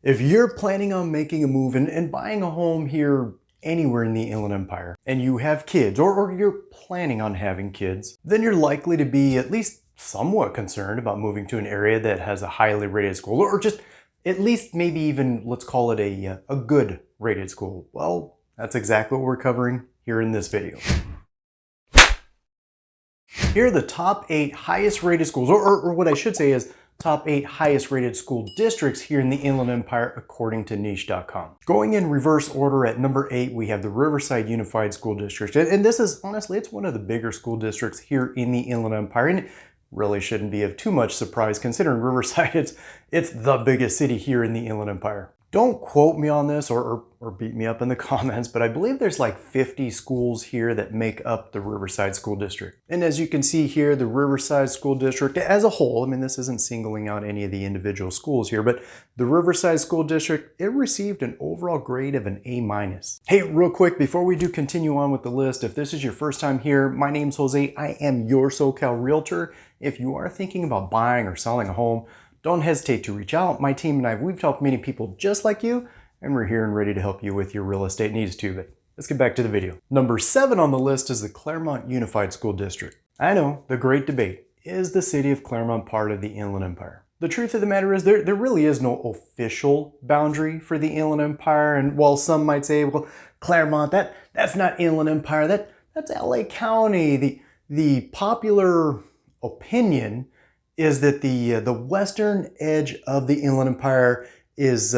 If you're planning on making a move and buying a home here anywhere in the Inland Empire, and you have kids, or you're planning on having kids, then you're likely to be at least somewhat concerned about moving to an area that has a highly rated school, or just at least maybe even, let's call it a good rated school. Well, that's exactly what we're covering here in this video. Here are the top 8 highest rated schools, or what I should say is top 8 highest rated school districts here in the Inland Empire according to niche.com. Going in reverse order, at number 8 we have the Riverside Unified School District, and this is honestly, it's one of the bigger school districts here in the Inland Empire, and it really shouldn't be of too much surprise considering Riverside it's the biggest city here in the Inland Empire. Don't quote me on this or beat me up in the comments, but I believe there's like 50 schools here that make up the Riverside School District. And as you can see here, the Riverside School District as a whole, I mean, this isn't singling out any of the individual schools here, but the Riverside School District, it received an overall grade of an A-. Hey, real quick, before we do continue on with the list, if this is your first time here, my name's Jose. I am your SoCal Realtor. If you are thinking about buying or selling a home, don't hesitate to reach out. My team and I, we've helped many people just like you, and we're here and ready to help you with your real estate needs too. But let's get back to the video. Number 7 on the list is the Claremont Unified School District. I know, the great debate. Is the city of Claremont part of the Inland Empire? The truth of the matter is there really is no official boundary for the Inland Empire, and while some might say, well, Claremont, that's not Inland Empire, that's LA County, the popular opinion is that the western edge of the Inland Empire is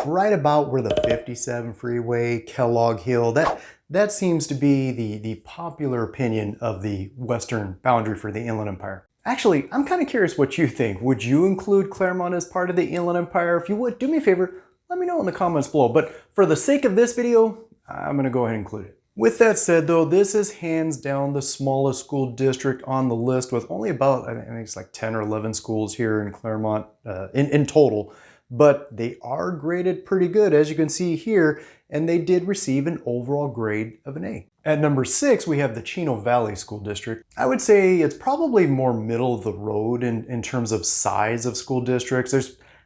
right about where the 57 freeway, Kellogg Hill, that seems to be the popular opinion of the western boundary for the Inland Empire. Actually, I'm kind of curious what you think. Would you include Claremont as part of the Inland Empire? If you would, do me a favor, let me know in the comments below. But for the sake of this video, I'm going to go ahead and include it. With that said though, this is hands down the smallest school district on the list, with only about, I think it's like 10 or 11 schools here in Claremont in total, but they are graded pretty good as you can see here, and they did receive an overall grade of an A. At number 6, we have the Chino Valley School District. I would say it's probably more middle of the road in terms of size of school districts.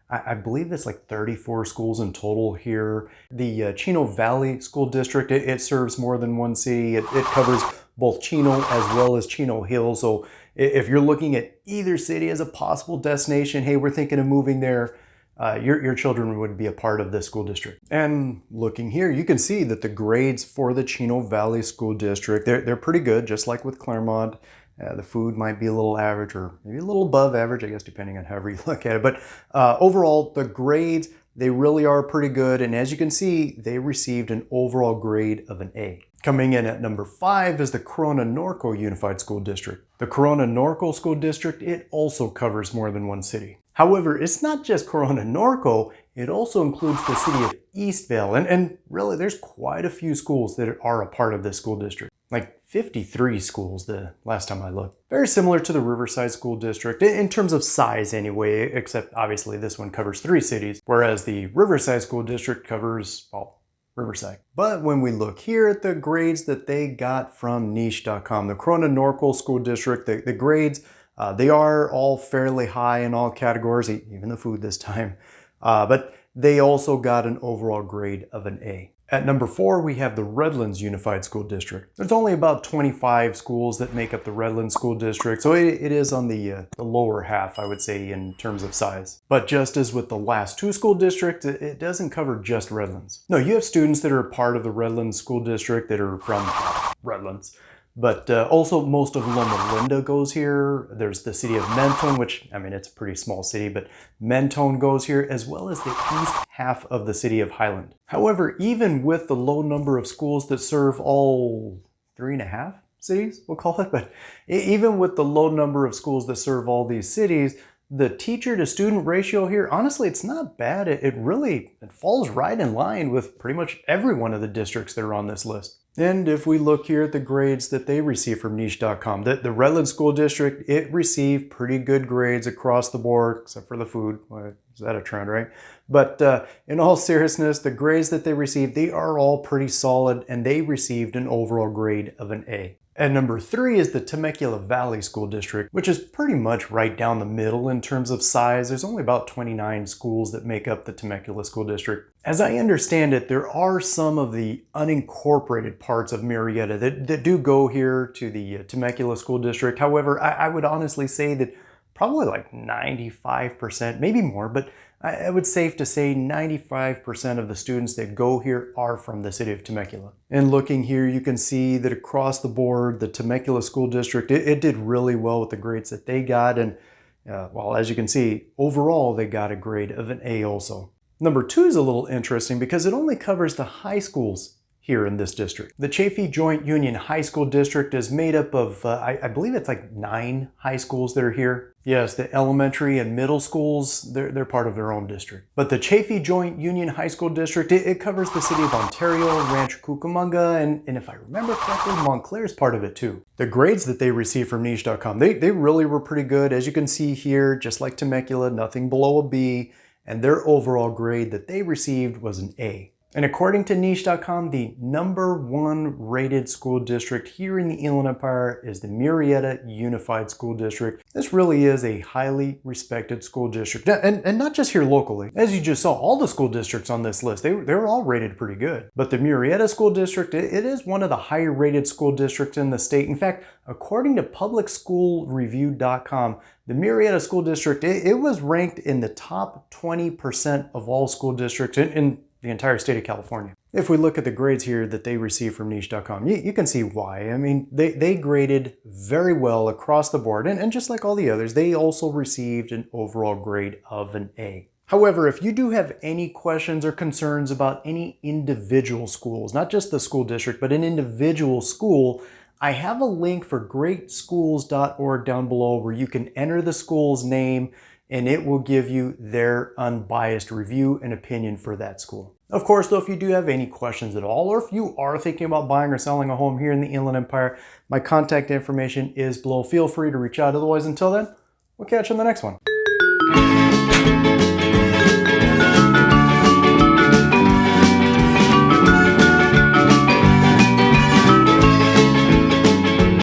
I believe it's like 34 schools in total here. The Chino Valley School District, it serves more than one city. It covers both Chino as well as Chino Hills. So if you're looking at either city as a possible destination, hey, we're thinking of moving there, your children would be a part of this school district. And looking here, you can see that the grades for the Chino Valley School District, they're pretty good, just like with Claremont. The food might be a little average or maybe a little above average, I guess, depending on however you look at it. But overall, the grades, they really are pretty good. And as you can see, they received an overall grade of an A. Coming in at number 5 is the Corona Norco Unified School District. The Corona Norco School District, it also covers more than one city. However, it's not just Corona Norco, it also includes the city of Eastvale. And really, there's quite a few schools that are a part of this school district. Like 53 schools the last time I looked. Very similar to the Riverside School District in terms of size anyway, except obviously this one covers 3 cities, whereas the Riverside School District covers, well, Riverside. But when we look here at the grades that they got from niche.com, the Corona Norco School District, the grades, they are all fairly high in all categories, even the food this time, but they also got an overall grade of an A. At number 4, we have the Redlands Unified School District. There's only about 25 schools that make up the Redlands School District, so it is on the lower half, I would say, in terms of size. But just as with the last 2 school districts, it doesn't cover just Redlands. No, you have students that are part of the Redlands School District that are from Redlands. But also most of Loma Linda goes here. There's the city of Mentone, which, I mean, it's a pretty small city, but Mentone goes here, as well as the east half of the city of Highland. However, even with the low number of schools that serve all 3.5 cities, we'll call it, but even with the low number of schools that serve all these cities, the teacher to student ratio here, honestly, it's not bad. It falls right in line with pretty much every one of the districts that are on this list. And if we look here at the grades that they receive from niche.com, the Redlands School District, it received pretty good grades across the board, except for the food. Well, is that a trend, right? But in all seriousness, the grades that they received, they are all pretty solid, and they received an overall grade of an A. And number 3 is the Temecula Valley School District, which is pretty much right down the middle in terms of size. There's only about 29 schools that make up the Temecula School District. As I understand it, there are some of the unincorporated parts of Murrieta that do go here to the Temecula School District. However, I would honestly say that probably like 95%, maybe more, but I would safe to say 95% of the students that go here are from the city of Temecula. And looking here, you can see that across the board, the Temecula School District, it did really well with the grades that they got. And well, as you can see, overall, they got a grade of an A also. Number 2 is a little interesting because it only covers the high schools here in this district. The Chaffey Joint Union High School District is made up of, I believe it's like 9 high schools that are here. Yes, the elementary and middle schools, they're part of their own district. But the Chaffey Joint Union High School District, it covers the city of Ontario, Rancho Cucamonga, and if I remember correctly, Montclair is part of it too. The grades that they received from niche.com, they really were pretty good. As you can see here, just like Temecula, nothing below a B, and their overall grade that they received was an A. And according to niche.com, the #1 rated school district here in the Inland Empire is the Murrieta Unified School District. This really is a highly respected school district, and not just here locally. As you just saw, all the school districts on this list, they were all rated pretty good. But the Murrieta School District, it is one of the higher rated school districts in the state. In fact, according to publicschoolreview.com, the Murrieta School District, it was ranked in the top 20% of all school districts in the entire state of California. If we look at the grades here that they received from niche.com, you can see why. I mean, they graded very well across the board, and just like all the others, they also received an overall grade of an A. However, if you do have any questions or concerns about any individual schools, not just the school district, but an individual school, I have a link for greatschools.org down below where you can enter the school's name and it will give you their unbiased review and opinion for that school. Of course, though, if you do have any questions at all, or if you are thinking about buying or selling a home here in the Inland Empire, my contact information is below. Feel free to reach out. Otherwise, until then, we'll catch you in the next one.